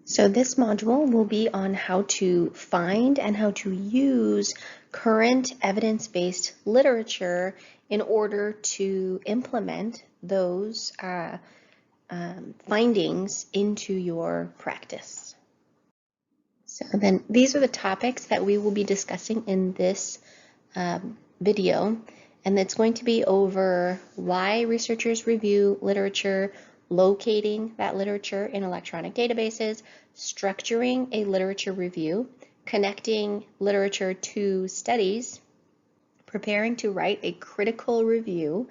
So this module will be on how to find and how to use current evidence-based literature in order to implement those findings into your practice. So then these are the topics that we will be discussing in this video, and it's going to be over why researchers review literature, locating that literature in electronic databases, structuring a literature review, connecting literature to studies, preparing to write a critical review,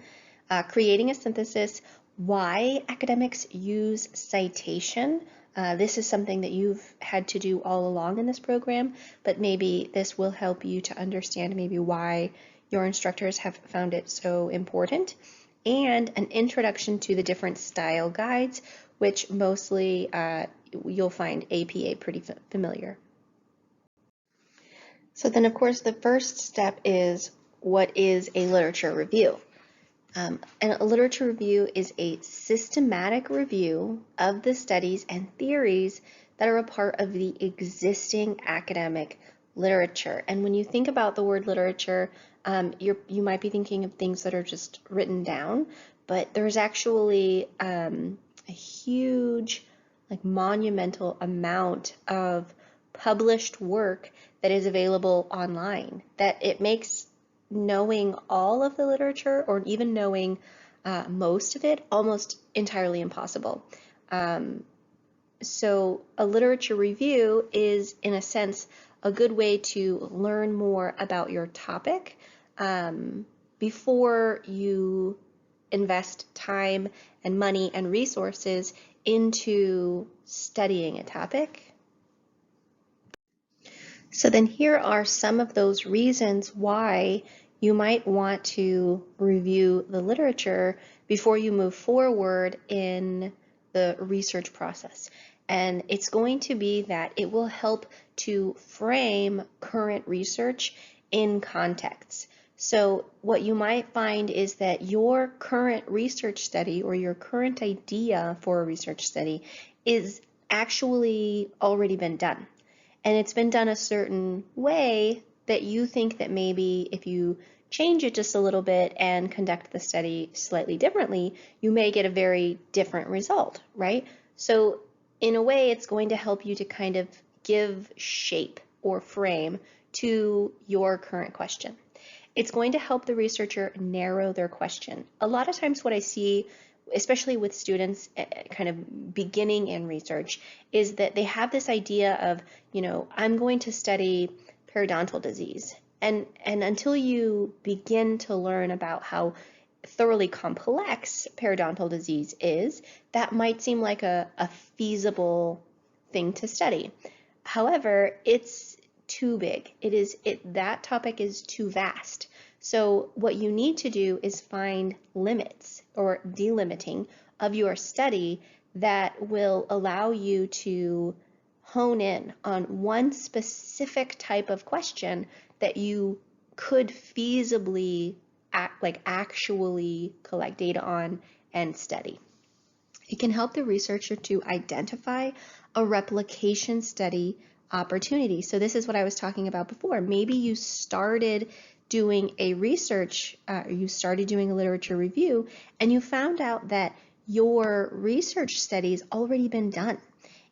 creating a synthesis, why academics use citation. This is something that you've had to do all along in this program, but maybe this will help you to understand maybe why your instructors have found it so important, and an introduction to the different style guides, which mostly you'll find APA pretty familiar. So then, of course, the first step is, what is a literature review? And a literature review is a systematic review of the studies and theories that are a part of the existing academic literature. And when you think about the word literature, you might be thinking of things that are just written down, but there's actually a huge, monumental amount of published work that is available online, that it makes knowing all of the literature, or even knowing most of it, almost entirely impossible. So a literature review is, in a sense, a good way to learn more about your topic before you invest time and money and resources into studying a topic. So then here are some of those reasons why you might want to review the literature before you move forward in the research process. And it's going to be that it will help to frame current research in context. So what you might find is that your current research study, or your current idea for a research study, is actually already been done. And it's been done a certain way that you think that maybe if you change it just a little bit and conduct the study slightly differently, you may get a very different result, right? So in a way, it's going to help you to kind of give shape or frame to your current question. It's going to help the researcher narrow their question. A lot of times what I see, especially with students kind of beginning in research, is that they have this idea of, I'm going to study periodontal disease. And until you begin to learn about how thoroughly complex periodontal disease is, that might seem like a feasible thing to study. However, it's too big. That topic is too vast. So what you need to do is find limits or delimiting of your study that will allow you to hone in on one specific type of question that you could feasibly actually collect data on and study. It can help the researcher to identify a replication study opportunity. So this is what I was talking about before. Maybe you started doing a research, you started doing a literature review, and you found out that your research study's already been done.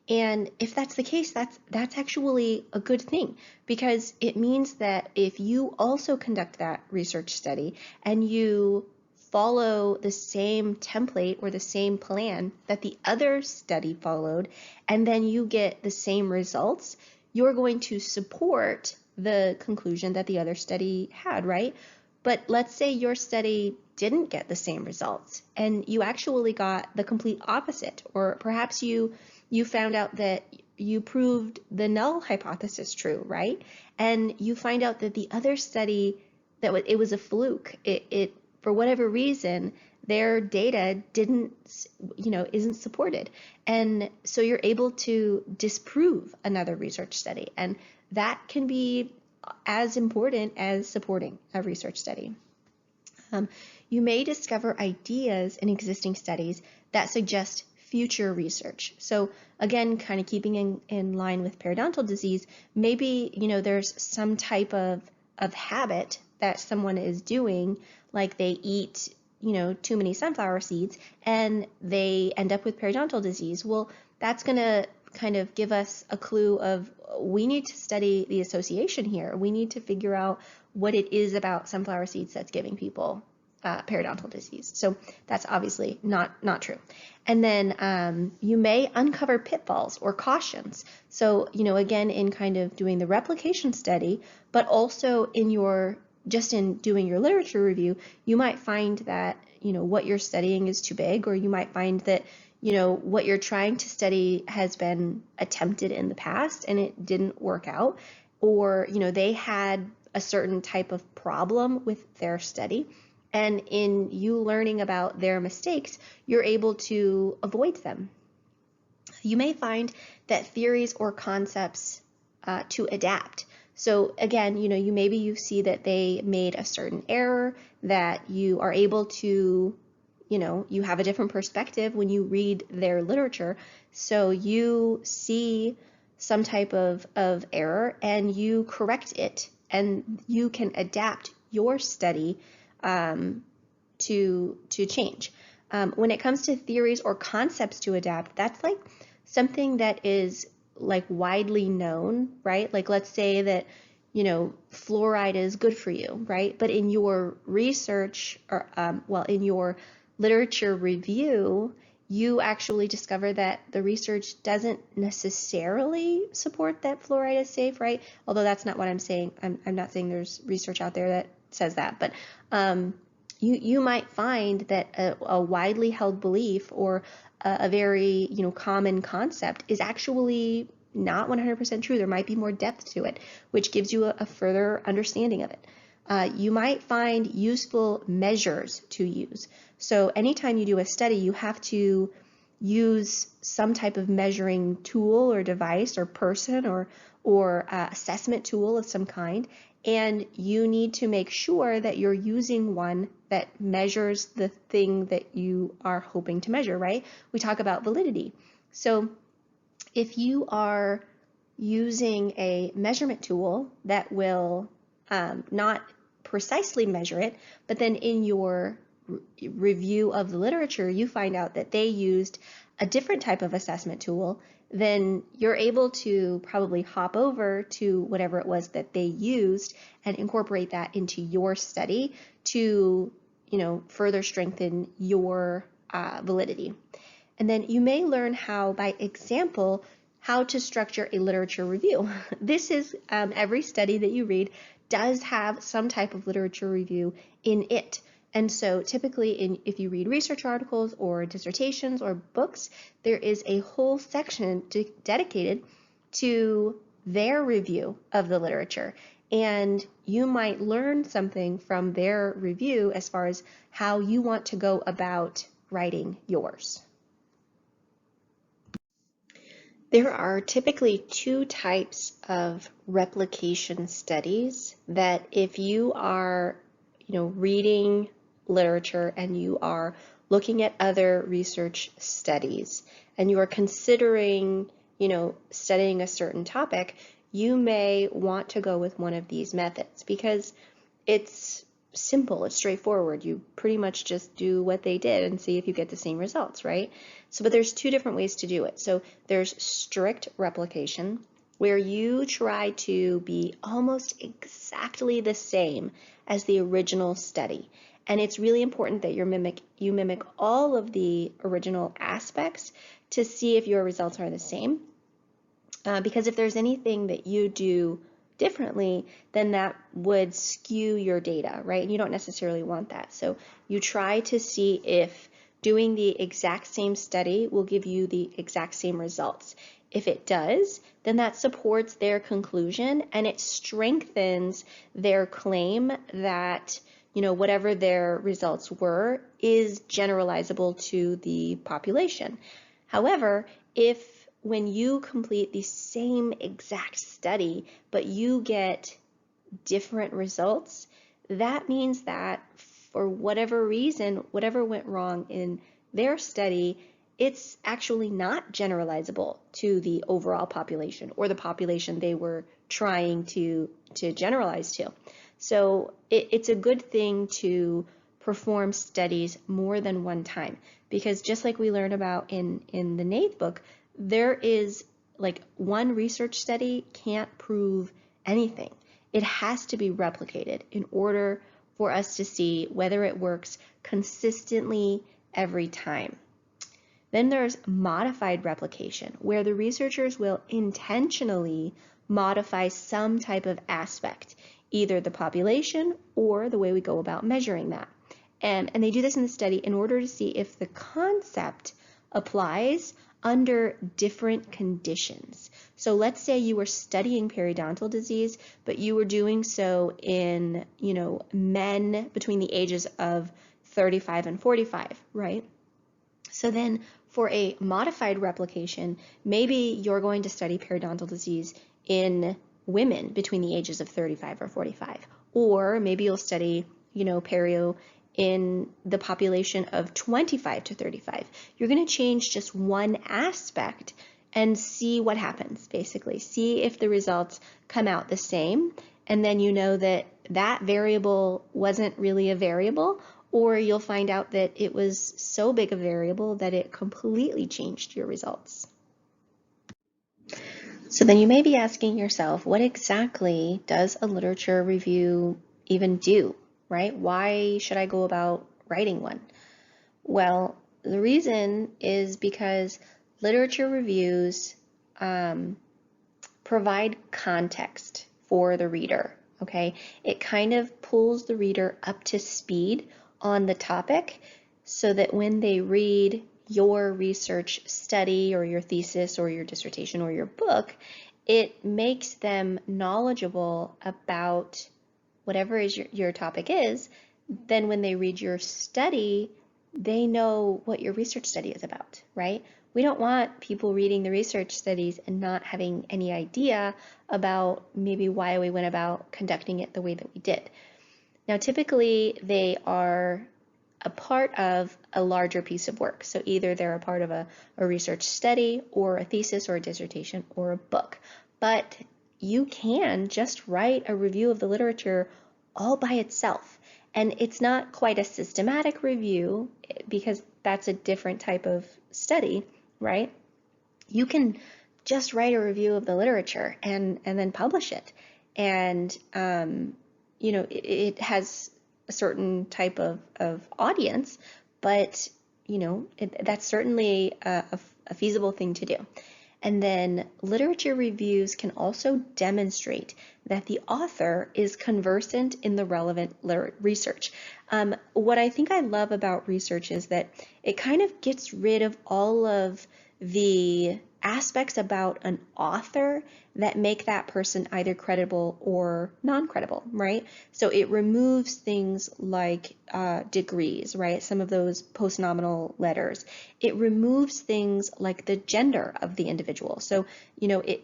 And if that's the case, that's actually a good thing, because it means that if you also conduct that research study and you follow the same template or the same plan that the other study followed, and then you get the same results, you're going to support the conclusion that the other study had, right? But let's say your study didn't get the same results and you actually got the complete opposite, or perhaps you found out that you proved the null hypothesis true, right? And you find out that the other study, that it was a fluke. It for whatever reason, their data isn't supported. And so you're able to disprove another research study. And that can be as important as supporting a research study. You may discover ideas in existing studies that suggest future research. So again, kind of keeping in line with periodontal disease, maybe, there's some type of habit that someone is doing, like they eat, too many sunflower seeds and they end up with periodontal disease. Well, that's going to kind of give us a clue of we need to study the association here. We need to figure out what it is about sunflower seeds that's giving people periodontal disease. So that's obviously not true. And then you may uncover pitfalls or cautions. So, again, in kind of doing the replication study, but also in doing your literature review, you might find that, what you're studying is too big, or you might find that, what you're trying to study has been attempted in the past and it didn't work out, or, they had a certain type of problem with their study. And in you learning about their mistakes, you're able to avoid them. You may find that theories or concepts to adapt. So again, you see that they made a certain error, that you are able to, you have a different perspective when you read their literature. So you see some type of error and you correct it, and you can adapt your study to change. When it comes to theories or concepts to adapt, that's like something that is like widely known, right? Like let's say that, fluoride is good for you, right? But in your research or, in your literature review, you actually discover that the research doesn't necessarily support that fluoride is safe, right? Although that's not what I'm saying. I'm not saying there's research out there that says that, but you might find that a widely held belief or a very common concept is actually not 100% true. There might be more depth to it, which gives you a further understanding of it. You might find useful measures to use. So anytime you do a study, you have to use some type of measuring tool or device or person or assessment tool of some kind, and you need to make sure that you're using one that measures the thing that you are hoping to measure, right? We talk about validity. So if you are using a measurement tool that will not precisely measure it, but then in your review of the literature, you find out that they used a different type of assessment tool, then you're able to probably hop over to whatever it was that they used and incorporate that into your study to, further strengthen your validity. And then you may learn how, by example, how to structure a literature review. This is every study that you read does have some type of literature review in it. And so typically if you read research articles or dissertations or books, there is a whole section dedicated to their review of the literature. And you might learn something from their review as far as how you want to go about writing yours. There are typically two types of replication studies that if you are, reading literature and you are looking at other research studies and you are considering, studying a certain topic, you may want to go with one of these methods because it's simple, it's straightforward. You pretty much just do what they did and see if you get the same results, right? So, but there's two different ways to do it. So there's strict replication, where you try to be almost exactly the same as the original study. And it's really important that you mimic all of the original aspects to see if your results are the same. Because if there's anything that you do differently, then that would skew your data, right? And you don't necessarily want that. So you try to see if doing the exact same study will give you the exact same results. If it does, then that supports their conclusion and it strengthens their claim that, whatever their results were is generalizable to the population. However, if when you complete the same exact study, but you get different results, that means that for whatever reason, whatever went wrong in their study it's actually not generalizable to the overall population or the population they were trying to generalize to. So it's a good thing to perform studies more than one time, because just like we learned about in the Nath book, there is like one research study can't prove anything. It has to be replicated in order for us to see whether it works consistently every time. Then there's modified replication, where the researchers will intentionally modify some type of aspect, either the population or the way we go about measuring that. And they do this in the study in order to see if the concept applies under different conditions. So let's say you were studying periodontal disease, but you were doing so in, men between the ages of 35 and 45, right? So then for a modified replication, maybe you're going to study periodontal disease in women between the ages of 35 or 45. Or maybe you'll study, perio in the population of 25 to 35. You're going to change just one aspect and see what happens, basically. See if the results come out the same, and then you know that that variable wasn't really a variable, or you'll find out that it was so big a variable that it completely changed your results. So then you may be asking yourself, what exactly does a literature review even do, right? Why should I go about writing one? Well, the reason is because literature reviews provide context for the reader, okay? It kind of pulls the reader up to speed on the topic so that when they read your research study or your thesis or your dissertation or your book, it makes them knowledgeable about whatever is your topic is. Then when they read your study, they know what your research study is about, right? We don't want people reading the research studies and not having any idea about maybe why we went about conducting it the way that we did. Now, typically they are a part of a larger piece of work. So either they're a part of a research study or a thesis or a dissertation or a book. But you can just write a review of the literature all by itself. And it's not quite a systematic review because that's a different type of study, right? You can just write a review of the literature and then publish it. And, it has a certain type of audience, but, that's certainly a feasible thing to do. And then literature reviews can also demonstrate that the author is conversant in the relevant research. What I think I love about research is that it kind of gets rid of all of the aspects about an author that make that person either credible or non-credible, right? So it removes things like degrees, right? Some of those post-nominal letters. It removes things like the gender of the individual. So,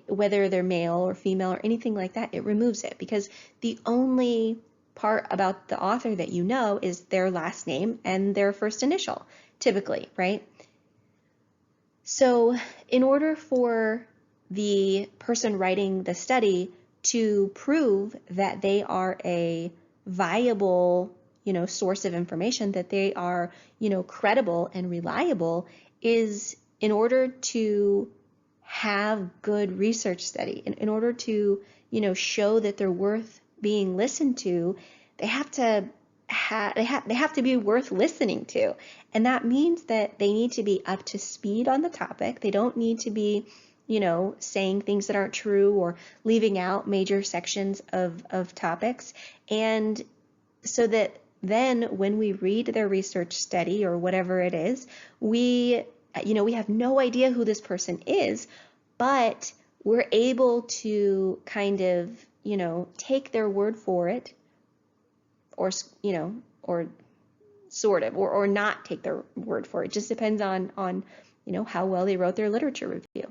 whether they're male or female or anything like that, it removes it because the only part about the author that you know is their last name and their first initial, typically, right? So in order for the person writing the study to prove that they are a viable, source of information, that they are, credible and reliable, is in order to have good research study, in order to, show that they're worth being listened to, they have to be worth listening to. And that means that they need to be up to speed on the topic. They don't need to be, saying things that aren't true or leaving out major sections of topics. And so that then when we read their research study or whatever it is, we have no idea who this person is, but we're able to kind of, take their word for it, or sort of, or not take their word for it. It just depends on how well they wrote their literature review.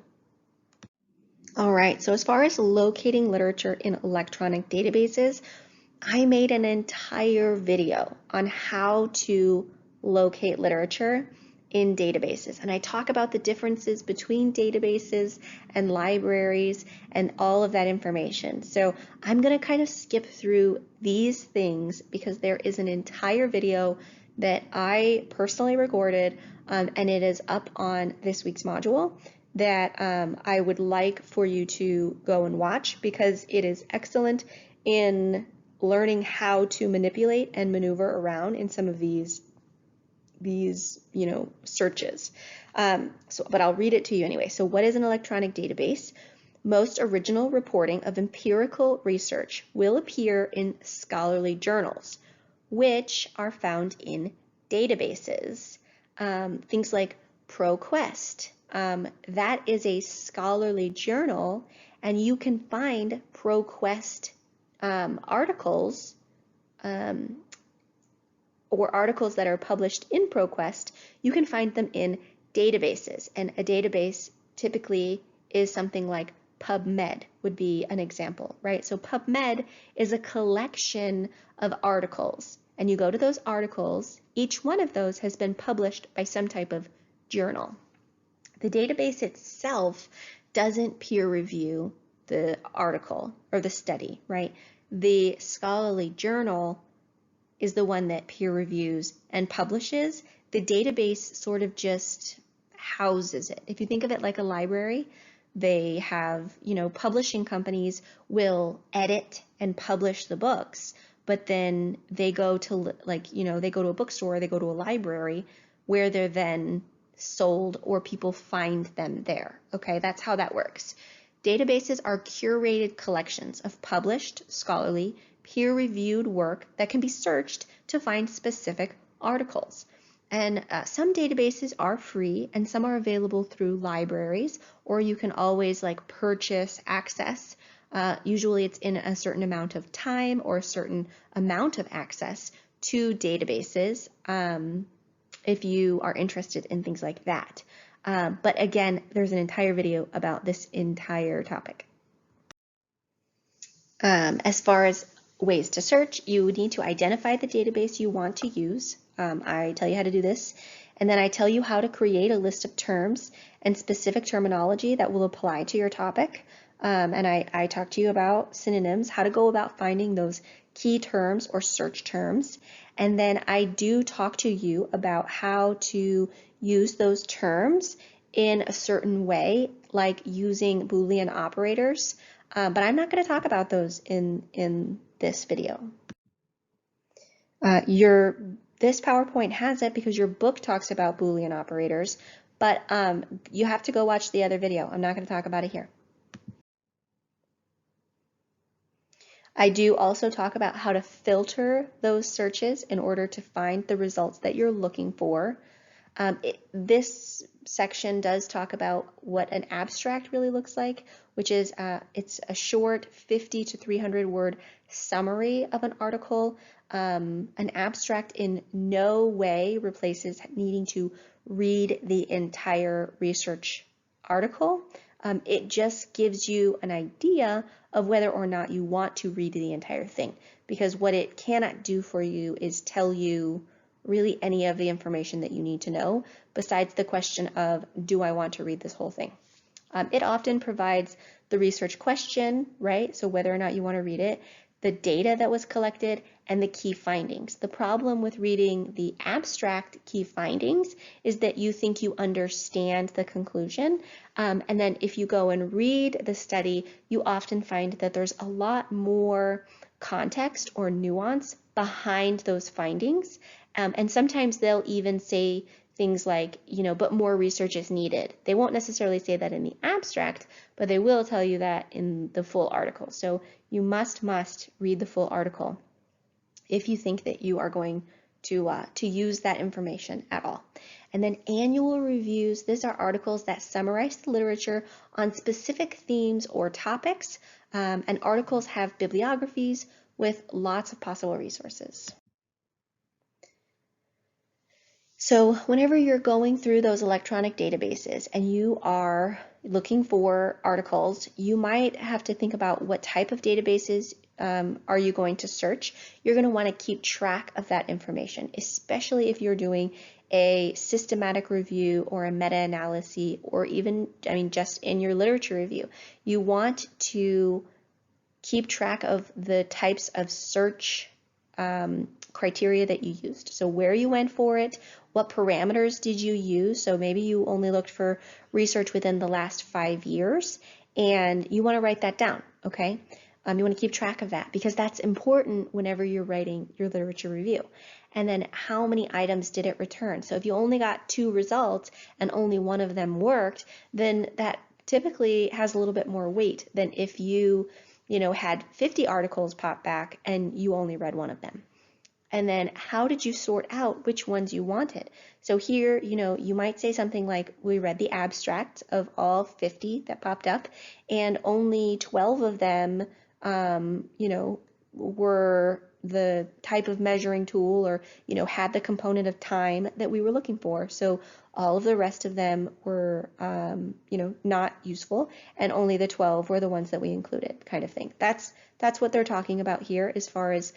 All right, so as far as locating literature in electronic databases, I made an entire video on how to locate literature in databases. And I talk about the differences between databases and libraries and all of that information. So I'm going to kind of skip through these things because there is an entire video that I personally recorded, and it is up on this week's module that I would like for you to go and watch because it is excellent in learning how to manipulate and maneuver around in some of these searches. But I'll read it to you anyway. So what is an electronic database? Most original reporting of empirical research will appear in scholarly journals, which are found in databases. Things like ProQuest, that is a scholarly journal, and you can find ProQuest articles or articles that are published in ProQuest. You can find them in databases, and a database typically is something like PubMed would be an example, right? So PubMed is a collection of articles, and you go to those articles. Each one of those has been published by some type of journal. The database itself doesn't peer review the article or the study, right? The scholarly journal is the one that peer reviews and publishes. The database sort of just houses it. If you think of it like a library, they have, publishing companies will edit and publish the books, but then they go to they go to a bookstore, they go to a library where they're then sold or people find them there. Okay, that's how that works. Databases are curated collections of published, scholarly, peer-reviewed work that can be searched to find specific articles. And some databases are free and some are available through libraries, or you can always purchase access. Usually it's in a certain amount of time or a certain amount of access to databases if you are interested in things like that. But again, there's an entire video about this entire topic. As far as ways to search, you need to identify the database you want to use. I tell you how to do this, and then I tell you how to create a list of terms and specific terminology that will apply to your topic. And I talk to you about synonyms, how to go about finding those key terms or search terms. And then I do talk to you about how to use those terms in a certain way, like using Boolean operators. But I'm not going to talk about those in this video. This PowerPoint has it because your book talks about Boolean operators, but you have to go watch the other video. I'm not going to talk about it here. I do also talk about how to filter those searches in order to find the results that you're looking for. This section does talk about what an abstract really looks like, which is it's a short 50 to 300 word summary of an article. An abstract in no way replaces needing to read the entire research article. It just gives you an idea of whether or not you want to read the entire thing, because what it cannot do for you is tell you really any of the information that you need to know besides the question of, do I want to read this whole thing? It often provides the research question, right? So whether or not you want to read it, the data that was collected, and the key findings. The problem with reading the abstract key findings is that you think you understand the conclusion, and then if you go and read the study, you often find that there's a lot more context or nuance behind those findings, and sometimes they'll even say things like, but more research is needed. They won't necessarily say that in the abstract, but they will tell you that in the full article. So you must read the full article if you think that you are going to use that information at all. And then annual reviews, these are articles that summarize the literature on specific themes or topics, and articles have bibliographies with lots of possible resources. So whenever you're going through those electronic databases and you are looking for articles, you might have to think about what type of databases are you going to search. You're going to want to keep track of that information, especially if you're doing a systematic review or a meta-analysis, or even, just in your literature review. You want to keep track of the types of search criteria that you used. So where you went for it, what parameters did you use? So maybe you only looked for research within the last 5 years, and you want to write that down, okay? You want to keep track of that because that's important whenever you're writing your literature review. And then how many items did it return? So if you only got 2 results and only one of them worked, then that typically has a little bit more weight than if you had 50 articles pop back and you only read one of them. And then how did you sort out which ones you wanted? So here, you might say something like, we read the abstract of all 50 that popped up, and only 12 of them, were the type of measuring tool or, had the component of time that we were looking for. So all of the rest of them were, not useful, and only the 12 were the ones that we included, kind of thing. That's what they're talking about here as far as,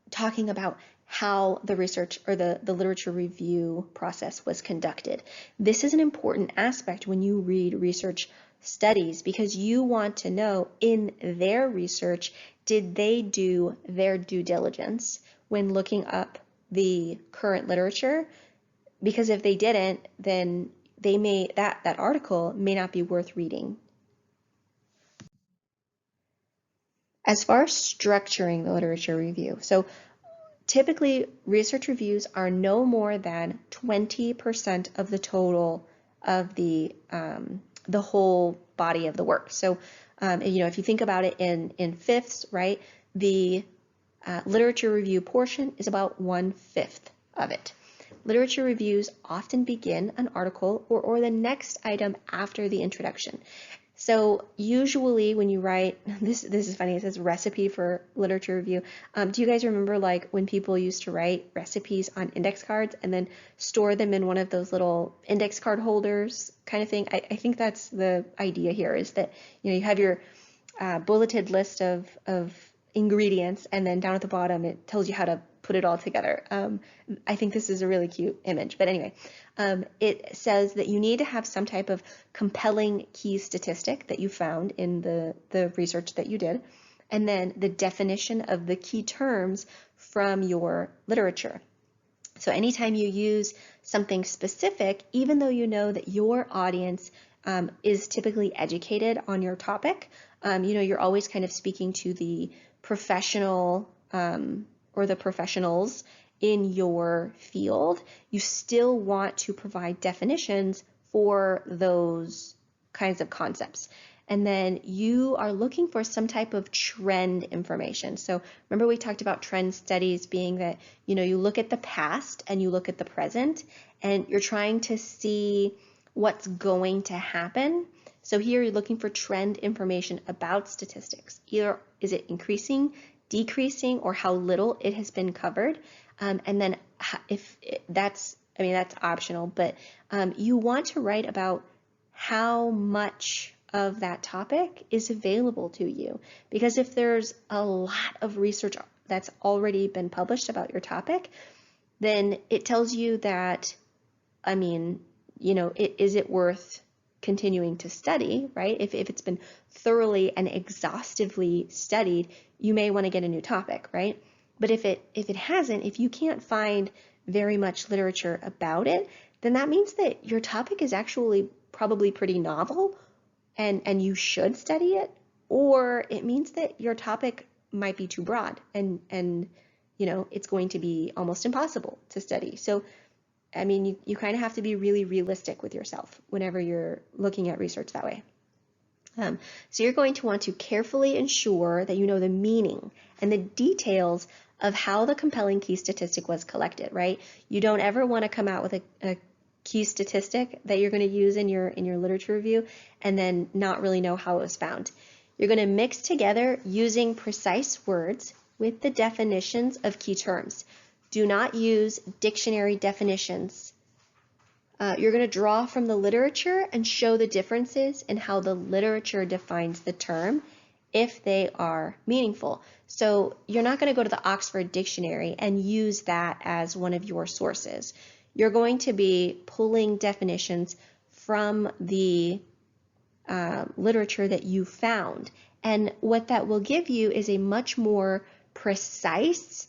talking about how the research or the literature review process was conducted. This is an important aspect when you read research studies because you want to know in their research, did they do their due diligence when looking up the current literature? Because if they didn't, then that article may not be worth reading. As far as structuring the literature review, so typically research reviews are no more than 20% of the total of the whole body of the work. So, if you think about it in fifths, right, the literature review portion is about 1/5 of it. Literature reviews often begin an article or the next item after the introduction. So usually when you write, this is funny, it says recipe for literature review. Do you guys remember like when people used to write recipes on index cards and then store them in one of those little index card holders kind of thing? I think that's the idea here, is that you have your bulleted list of ingredients, and then down at the bottom it tells you how to put it all together. I think this is a really cute image, but anyway, it says that you need to have some type of compelling key statistic that you found in the research that you did, and then the definition of the key terms from your literature. So anytime you use something specific, even though you know that your audience is typically educated on your topic, you're always kind of speaking to the professional or the professionals in your field, you still want to provide definitions for those kinds of concepts. And then you are looking for some type of trend information. So remember we talked about trend studies being that, you look at the past and you look at the present and you're trying to see what's going to happen. So here you're looking for trend information about statistics. Either is it increasing, decreasing, or how little it has been covered. And then if that's optional, but you want to write about how much of that topic is available to you. Because if there's a lot of research that's already been published about your topic, then it tells you that, is it worth continuing to study, right? If it's been thoroughly and exhaustively studied, you may want to get a new topic, right? But if it hasn't, if you can't find very much literature about it, then that means that your topic is actually probably pretty novel and you should study it, or it means that your topic might be too broad and it's going to be almost impossible to study. So you kind of have to be really realistic with yourself whenever you're looking at research that way. So you're going to want to carefully ensure that you know the meaning and the details of how the compelling key statistic was collected, right? You don't ever want to come out with a key statistic that you're going to use in your literature review and then not really know how it was found. You're going to mix together using precise words with the definitions of key terms. Do not use dictionary definitions You're going to draw from the literature and show the differences in how the literature defines the term if they are meaningful. So you're not going to go to the Oxford Dictionary and use that as one of your sources. You're going to be pulling definitions from the literature that you found. And what that will give you is a much more precise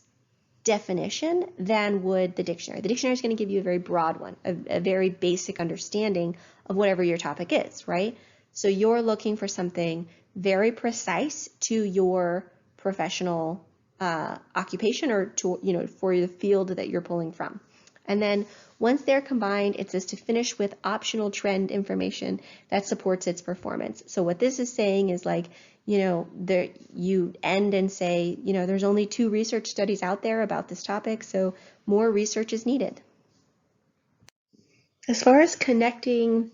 definition than would the dictionary. The dictionary is going to give you a very broad one, a very basic understanding of whatever your topic is, right? So you're looking for something very precise to your professional occupation or to, for the field that you're pulling from. And then once they're combined, it says to finish with optional trend information that supports its performance. So what this is saying is like, you end and say, there's only 2 research studies out there about this topic, so more research is needed. As far as connecting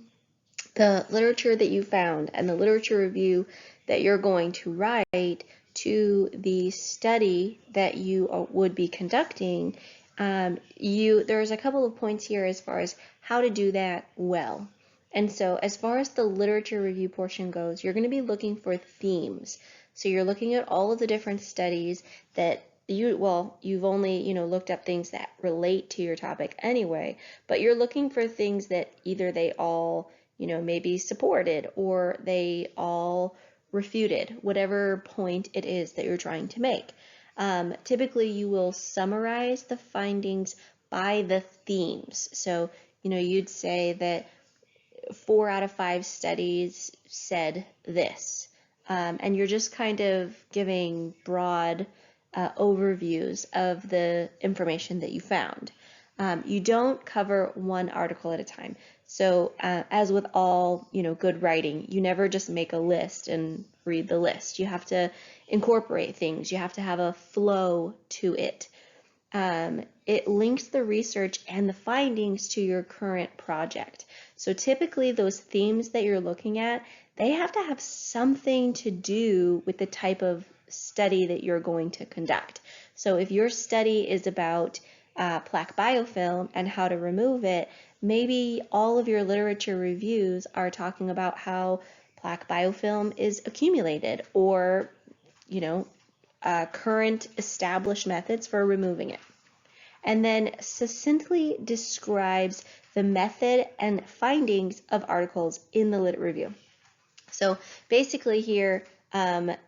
the literature that you found and the literature review that you're going to write to the study that you would be conducting, there's a couple of points here as far as how to do that well. And so as far as the literature review portion goes, you're going to be looking for themes. So you're looking at all of the different studies that you've only, looked up things that relate to your topic anyway, but you're looking for things that either they all, maybe supported or they all refuted, whatever point it is that you're trying to make. Typically, you will summarize the findings by the themes. So, you'd say that 4 out of 5 studies said this. And you're just kind of giving broad overviews of the information that you found. You don't cover one article at a time. So as with all, good writing, you never just make a list and read the list. You have to incorporate things. You have to have a flow to it. It links the research and the findings to your current project. So typically those themes that you're looking at, they have to have something to do with the type of study that you're going to conduct. So if your study is about plaque biofilm and how to remove it, maybe all of your literature reviews are talking about how plaque biofilm is accumulated or, current established methods for removing it. And then succinctly describes the method and findings of articles in the lit review. So basically here,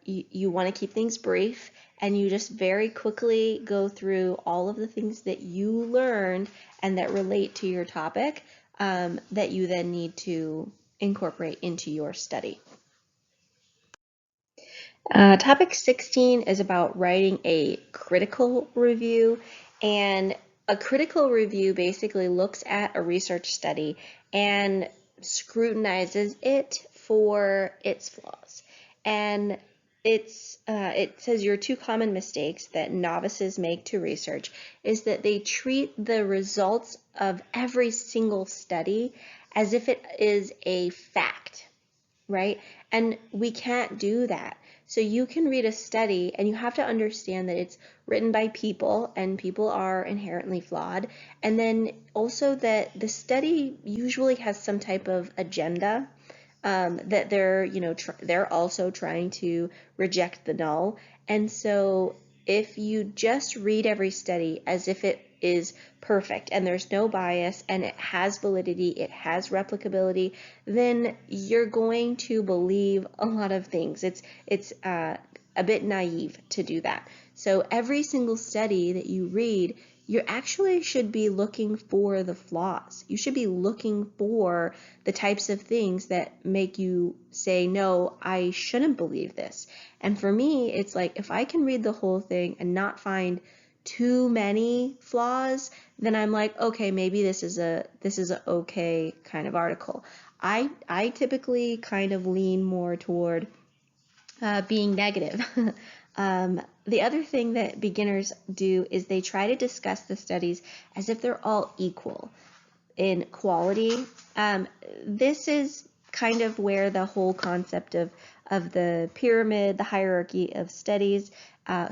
you want to keep things brief and you just very quickly go through all of the things that you learned and that relate to your topic that you then need to incorporate into your study. Topic 16 is about writing a critical review, and a critical review basically looks at a research study and scrutinizes it for its flaws. And it says your 2 common mistakes that novices make to research is that they treat the results of every single study as if it is a fact, right? And we can't do that. So you can read a study and you have to understand that it's written by people and people are inherently flawed. And then also that the study usually has some type of agenda that they're also trying to reject the null. And so if you just read every study as if it is perfect and there's no bias and it has validity, it has replicability, then you're going to believe a lot of things. It's a bit naive to do that. So every single study that you read, you actually should be looking for the flaws. You should be looking for the types of things that make you say, no, I shouldn't believe this. And for me, it's like if I can read the whole thing and not find too many flaws, then I'm like, okay, maybe this is a okay kind of article. I typically kind of lean more toward being negative. The other thing that beginners do is they try to discuss the studies as if they're all equal in quality. This is kind of where the whole concept of the pyramid, the hierarchy of studies,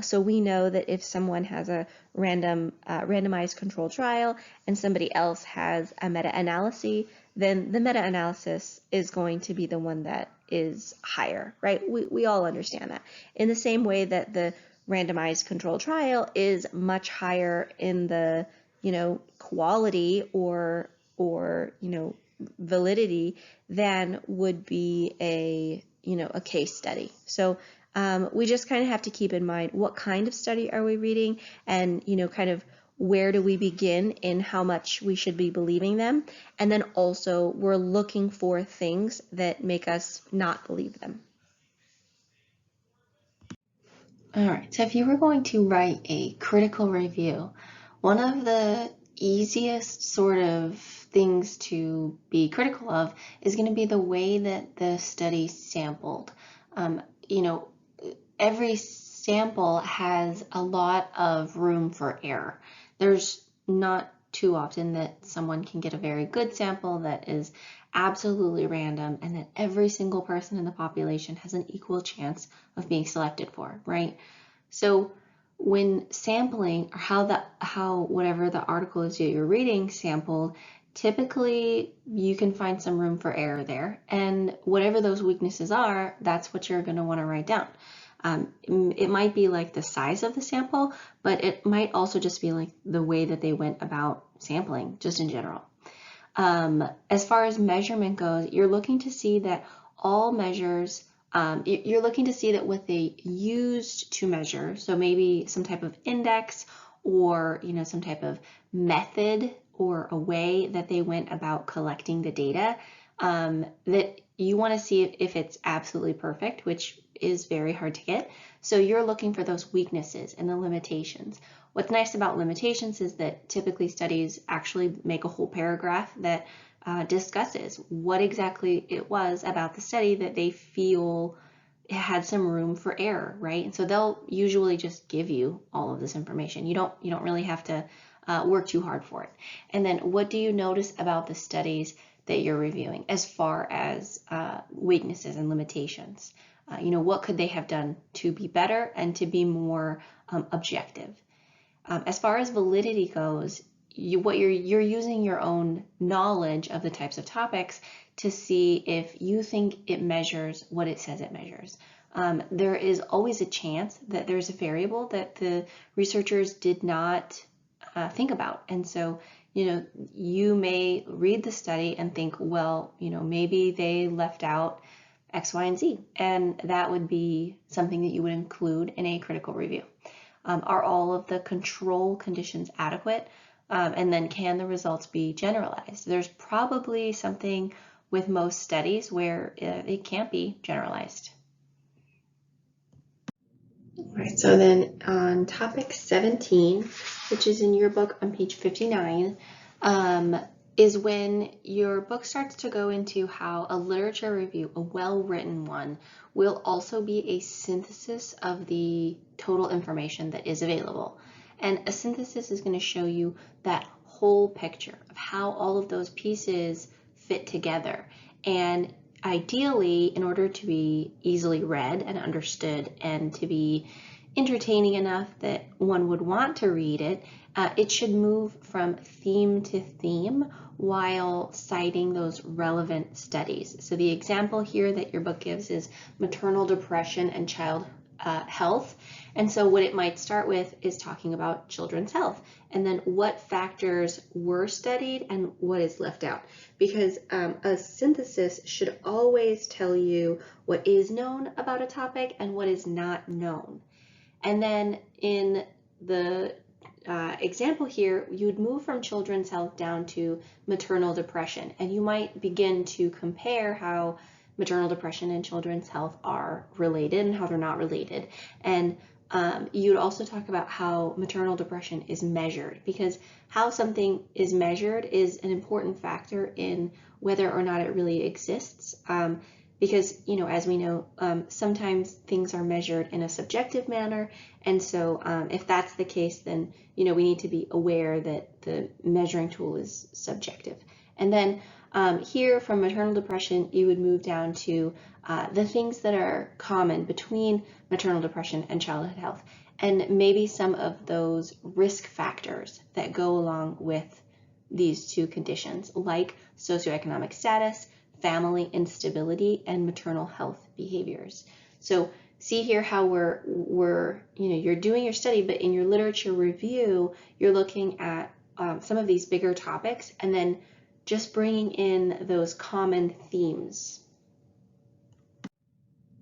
So we know that if someone has a randomized control trial and somebody else has a meta-analysis, then the meta-analysis is going to be the one that is higher, right? We all understand that. In the same way that the randomized control trial is much higher in the, quality or validity than would be a case study. So we just kind of have to keep in mind what kind of study are we reading, and kind of where do we begin in how much we should be believing them, and then also we're looking for things that make us not believe them. All right, so if you were going to write a critical review, one of the easiest sort of things to be critical of is going to be the way that the study sampled. Every sample has a lot of room for error. There's not too often that someone can get a very good sample that is absolutely random and that every single person in the population has an equal chance of being selected for, right? So when sampling, or how whatever the article is that you're reading sampled, typically you can find some room for error there, and whatever those weaknesses are, that's what you're going to want to write down. It might be like the size of the sample, but it might also just be like the way that they went about sampling, just in general. As far as measurement goes, you're looking to see that all measures, you're looking to see that what they used to measure, so maybe some type of index or some type of method or a way that they went about collecting the data, that you want to see if it's absolutely perfect, which is very hard to get. So you're looking for those weaknesses and the limitations. What's nice about limitations is that typically studies actually make a whole paragraph that discusses what exactly it was about the study that they feel had some room for error, right? And so they'll usually just give you all of this information. You don't really have to work too hard for it. And then what do you notice about the studies that you're reviewing as far as weaknesses and limitations? What could they have done to be better and to be more objective? As far as validity goes, you're using your own knowledge of the types of topics to see if you think it measures what it says it measures. There is always a chance that there's a variable that the researchers did not think about, and so you may read the study and think, well, maybe they left out X, Y, and Z, and that would be something that you would include in a critical review. Are all of the control conditions adequate? And then can the results be generalized? There's probably something with most studies where it can't be generalized. All right, so then on topic 17, which is in your book on page 59, is when your book starts to go into how a literature review, a well-written one, will also be a synthesis of the total information that is available. And a synthesis is going to show you that whole picture of how all of those pieces fit together. And ideally, in order to be easily read and understood and to be entertaining enough that one would want to read it, it should move from theme to theme while citing those relevant studies. So the example here that your book gives is maternal depression and child health. And so what it might start with is talking about children's health, and then what factors were studied and what is left out. Because a synthesis should always tell you what is known about a topic and what is not known. And then in the example here, you would move from children's health down to maternal depression, and you might begin to compare how maternal depression and children's health are related and how they're not related. And you'd also talk about how maternal depression is measured, because how something is measured is an important factor in whether or not it really exists. Because, as we know, sometimes things are measured in a subjective manner. And so if that's the case, then, we need to be aware that the measuring tool is subjective. And then here from maternal depression, you would move down to the things that are common between maternal depression and childhood health. and maybe some of those risk factors that go along with these two conditions, like socioeconomic status, family instability, and maternal health behaviors. So see here how you're doing your study, but in your literature review, you're looking at some of these bigger topics and then just bringing in those common themes.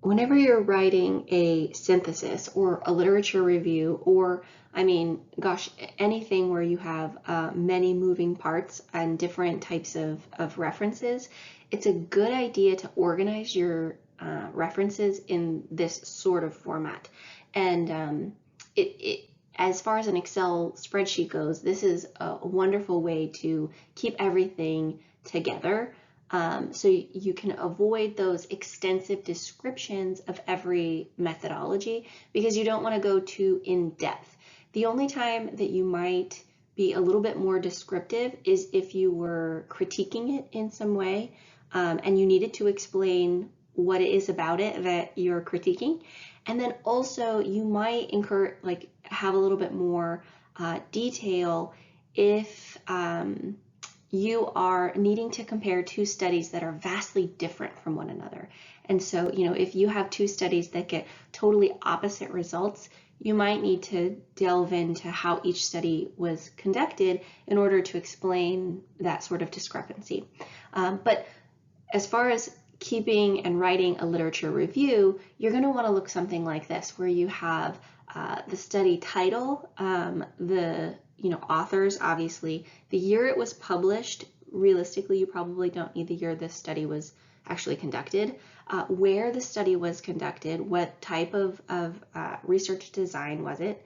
Whenever you're writing a synthesis or a literature review, or anything where you have many moving parts and different types of references, it's a good idea to organize your references in this sort of format. And as far as an Excel spreadsheet goes, this is a wonderful way to keep everything together. So you can avoid those extensive descriptions of every methodology because you don't want to go too in depth. The only time that you might be a little bit more descriptive is if you were critiquing it in some way and you needed to explain what it is about it that you're critiquing. And then also you might have a little bit more detail if you are needing to compare two studies that are vastly different from one another. And so, if you have two studies that get totally opposite results, you might need to delve into how each study was conducted in order to explain that sort of discrepancy. But as far as keeping and writing a literature review, you're going to want to look something like this, where you have the study title, the authors, obviously, the year it was published. Realistically, you probably don't need the year this study was actually conducted, where the study was conducted, what type of research design was it,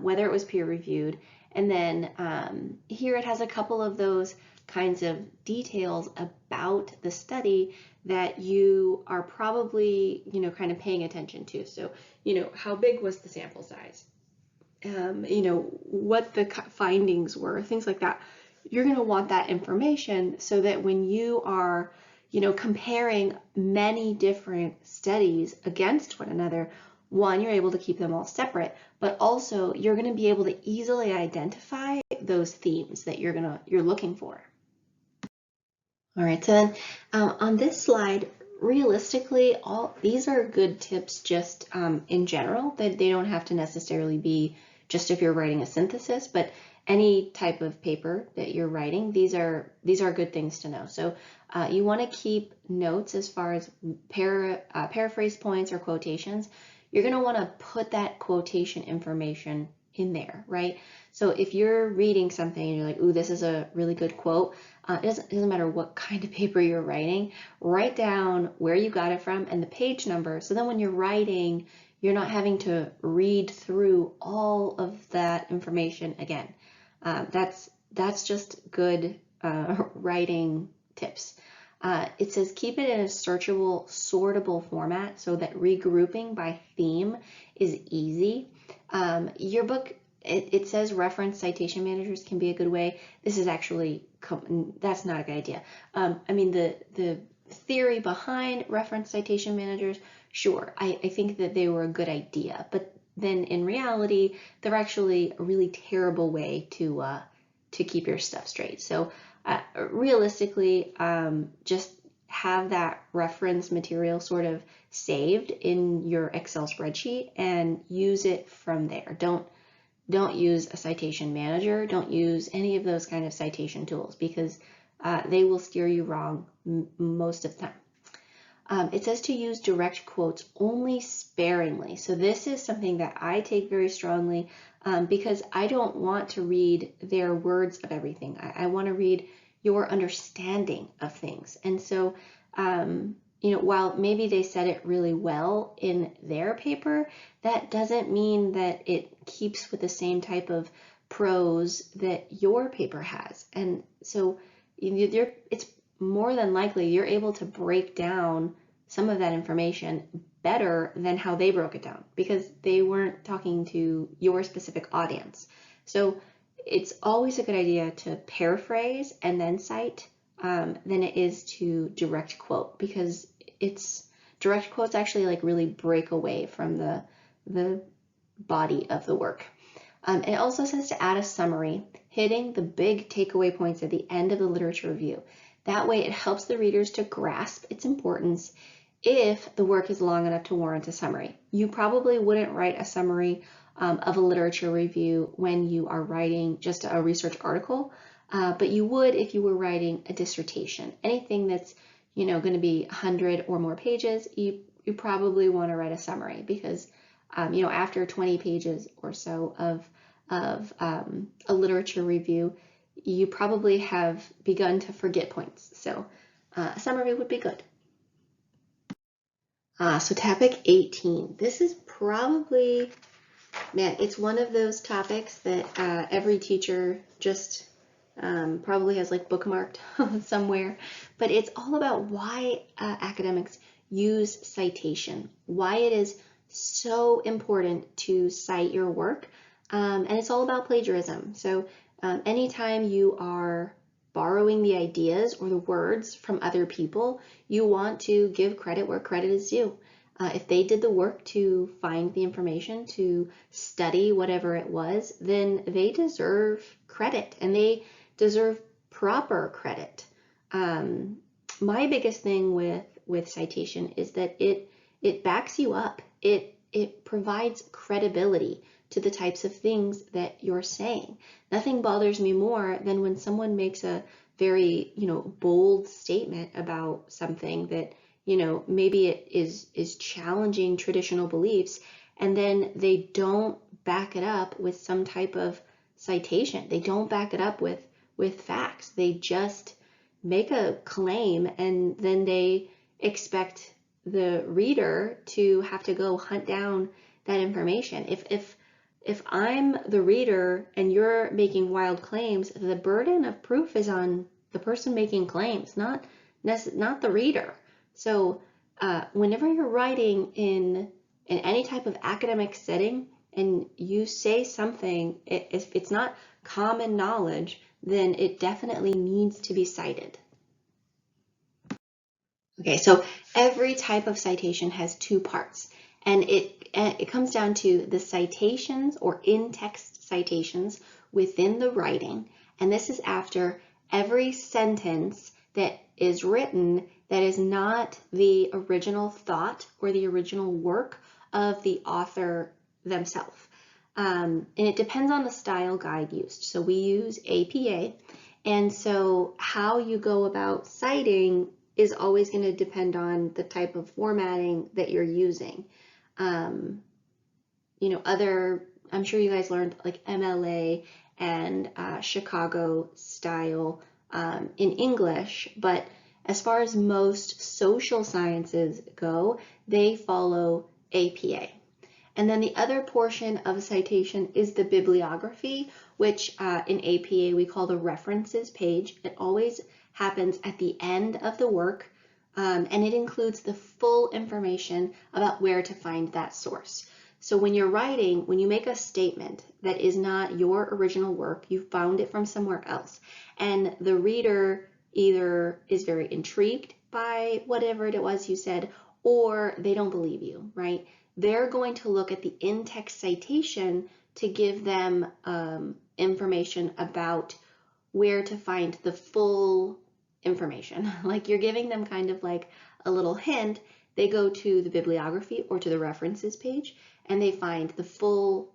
whether it was peer-reviewed, and then here it has a couple of those kinds of details about the study that you are probably, kind of paying attention to. So, how big was the sample size? What the findings were, things like that. You're going to want that information so that when you are, comparing many different studies against one another, one, you're able to keep them all separate, but also you're going to be able to easily identify those themes that you're looking for. All right, so then on this slide, realistically, all these are good tips just in general, that they don't have to necessarily be just if you're writing a synthesis, but any type of paper that you're writing, these are good things to know. So you want to keep notes as far as paraphrase points or quotations. You're going to want to put that quotation information in there, right? So if you're reading something and you're like, ooh, this is a really good quote, it doesn't matter what kind of paper you're writing, write down where you got it from and the page number. So then when you're writing, you're not having to read through all of that information again. That's just good writing tips. It says keep it in a searchable, sortable format so that regrouping by theme is easy. Your book, it says reference citation managers can be a good way. This is actually, that's not a good idea. The theory behind reference citation managers, sure, I think that they were a good idea, but then in reality, they're actually a really terrible way to keep your stuff straight. So realistically, just have that reference material sort of saved in your Excel spreadsheet and use it from there. Don't use a citation manager. Don't use any of those kind of citation tools because they will steer you wrong most of the time. It says to use direct quotes only sparingly. So this is something that I take very strongly because I don't want to read their words of everything. I want to read your understanding of things. And so, while maybe they said it really well in their paper, that doesn't mean that it keeps with the same type of prose that your paper has. And so it's more than likely you're able to break down some of that information better than how they broke it down because they weren't talking to your specific audience. So it's always a good idea to paraphrase and then cite than it is to direct quote because direct quotes actually like really break away from the body of the work. It also says to add a summary, hitting the big takeaway points at the end of the literature review. That way it helps the readers to grasp its importance if the work is long enough to warrant a summary. You probably wouldn't write a summary of a literature review when you are writing just a research article, but you would if you were writing a dissertation. Anything that's going to be 100 or more pages, you probably want to write a summary because after 20 pages or so of a literature review, you probably have begun to forget points. So a summary would be good. So topic 18. This is probably, man, it's one of those topics that every teacher just probably has like bookmarked somewhere, but it's all about why academics use citation, why it is so important to cite your work, and it's all about plagiarism. So anytime you are borrowing the ideas or the words from other people, you want to give credit where credit is due. If they did the work to find the information, to study whatever it was, then they deserve credit and they deserve proper credit. My biggest thing with citation is that it backs you up. It provides credibility to the types of things that you're saying. Nothing bothers me more than when someone makes a very, bold statement about something that, maybe it is challenging traditional beliefs, and then they don't back it up with some type of citation. They don't back it up with facts. They just make a claim and then they expect the reader to have to go hunt down that information. If I'm the reader and you're making wild claims, the burden of proof is on the person making claims, not the reader. So whenever you're writing in any type of academic setting and you say something, if it's not common knowledge, then it definitely needs to be cited. Okay, so every type of citation has two parts, and it comes down to the citations or in-text citations within the writing, and this is after every sentence that is written that is not the original thought or the original work of the author themselves. And it depends on the style guide used. So we use APA, and so how you go about citing is always going to depend on the type of formatting that you're using. I'm sure you guys learned like MLA and Chicago style in English, but as far as most social sciences go, they follow APA. And then the other portion of a citation is the bibliography, which in APA we call the references page. It always happens at the end of the work, and it includes the full information about where to find that source. So when you're writing, when you make a statement that is not your original work, you found it from somewhere else, and the reader either is very intrigued by whatever it was you said, or they don't believe you, right? They're going to look at the in-text citation to give them information about where to find the full information. Like you're giving them kind of like a little hint. They go to the bibliography or to the references page and they find the full,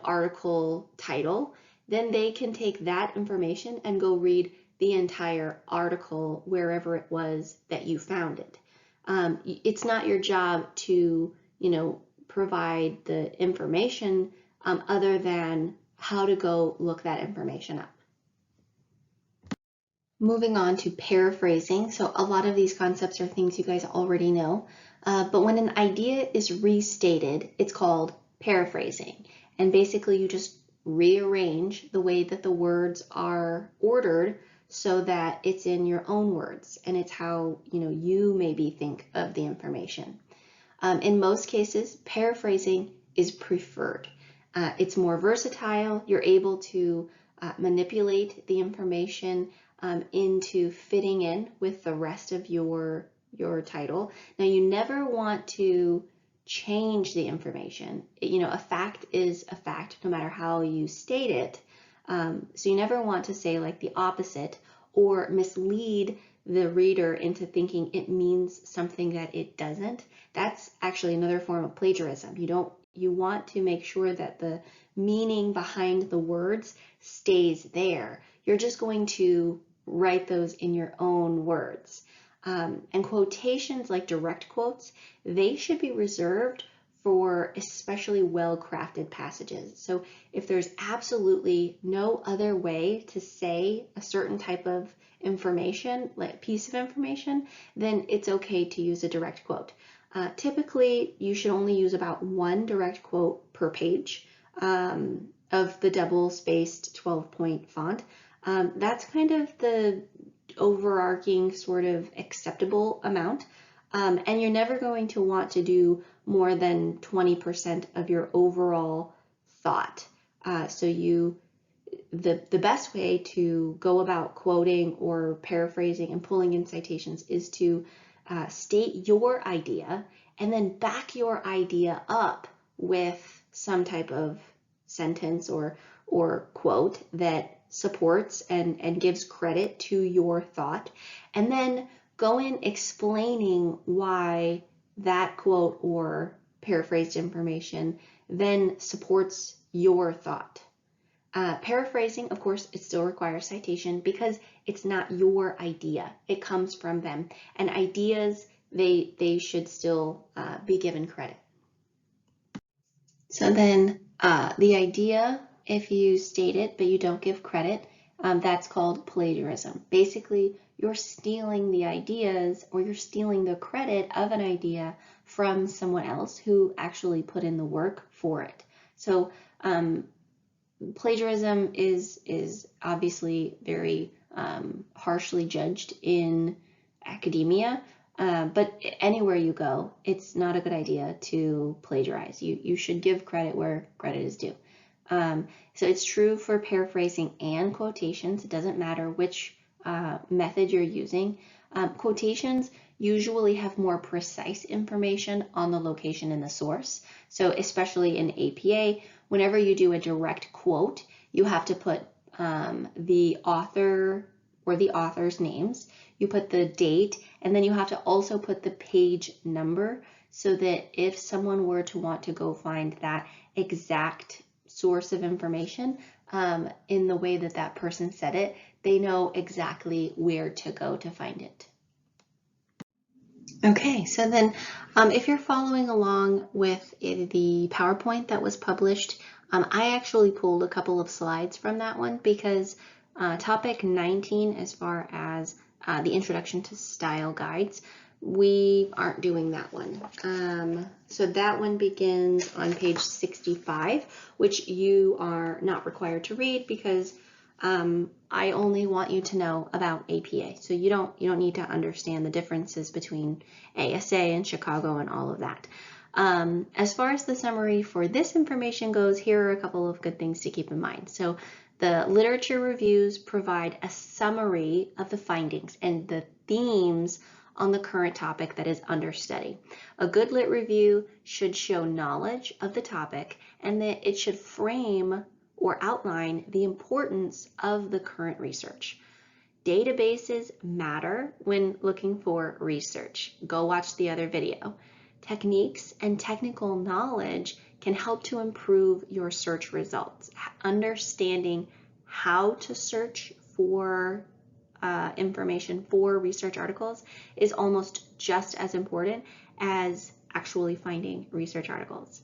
article title. Then they can take that information and go read the entire article wherever it was that you found it. It's not your job to provide the information other than how to go look that information up. Moving on to paraphrasing. So a lot of these concepts are things you guys already know, but when an idea is restated, it's called paraphrasing. And basically you just rearrange the way that the words are ordered so that it's in your own words and it's how you maybe think of the information. In most cases, paraphrasing is preferred. It's more versatile. You're able to manipulate the information into fitting in with the rest of your title. Now, you never want to change the information. You know, a fact is a fact no matter how you state it. So you never want to say like the opposite or mislead the reader into thinking it means something that it doesn't. That's actually another form of plagiarism. You want to make sure that the meaning behind the words stays there. You're just going to write those in your own words. And quotations like direct quotes, they should be reserved for especially well-crafted passages. So if there's absolutely no other way to say a certain type of information, like piece of information, then it's okay to use a direct quote. Typically, you should only use about one direct quote per page of the double-spaced 12-point font. That's kind of the overarching sort of acceptable amount. And you're never going to want to do more than 20% of your overall thought. The best way to go about quoting or paraphrasing and pulling in citations is to state your idea and then back your idea up with some type of sentence or quote that supports and gives credit to your thought, and then go in explaining why that quote or paraphrased information then supports your thought. Paraphrasing, of course, it still requires citation because it's not your idea. It comes from them. And ideas, they should still be given credit. So then the idea, if you state it but you don't give credit, that's called plagiarism. Basically, you're stealing the ideas or you're stealing the credit of an idea from someone else who actually put in the work for it. So plagiarism is obviously very harshly judged in academia, but anywhere you go, it's not a good idea to plagiarize. You should give credit where credit is due. So it's true for paraphrasing and quotations. It doesn't matter which method you're using. Quotations usually have more precise information on the location in the source. So especially in APA, whenever you do a direct quote, you have to put the author or the author's names, you put the date, and then you have to also put the page number so that if someone were to want to go find that exact source of information in the way that that person said it, they know exactly where to go to find it. Okay, so then if you're following along with the PowerPoint that was published, I actually pulled a couple of slides from that one because topic 19, as far as the introduction to style guides, we aren't doing that one. So that one begins on page 65, which you are not required to read because I only want you to know about APA. So you don't need to understand the differences between ASA and Chicago and all of that. As far as the summary for this information goes, here are a couple of good things to keep in mind. So the literature reviews provide a summary of the findings and the themes on the current topic that is under study. A good lit review should show knowledge of the topic and that it should frame or outline the importance of the current research. Databases matter when looking for research. Go watch the other video. Techniques and technical knowledge can help to improve your search results. Understanding how to search for information for research articles is almost just as important as actually finding research articles.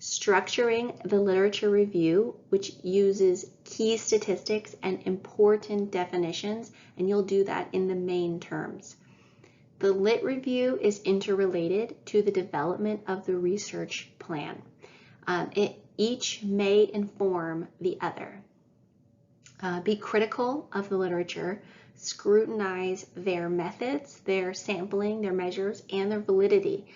Structuring the literature review, which uses key statistics and important definitions, and you'll do that in the main terms. The lit review is interrelated to the development of the research plan. Each may inform the other. Be critical of the literature, scrutinize their methods, their sampling, their measures, and their validity.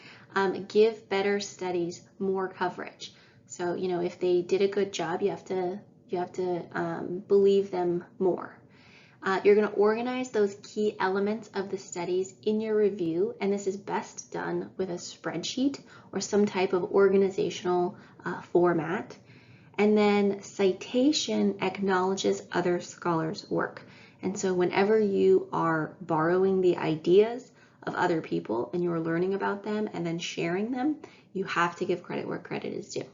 Give better studies more coverage. So, if they did a good job, you have to believe them more. You're going to organize those key elements of the studies in your review, and this is best done with a spreadsheet or some type of organizational format. And then citation acknowledges other scholars' work. And so whenever you are borrowing the ideas of other people and you're learning about them and then sharing them, you have to give credit where credit is due.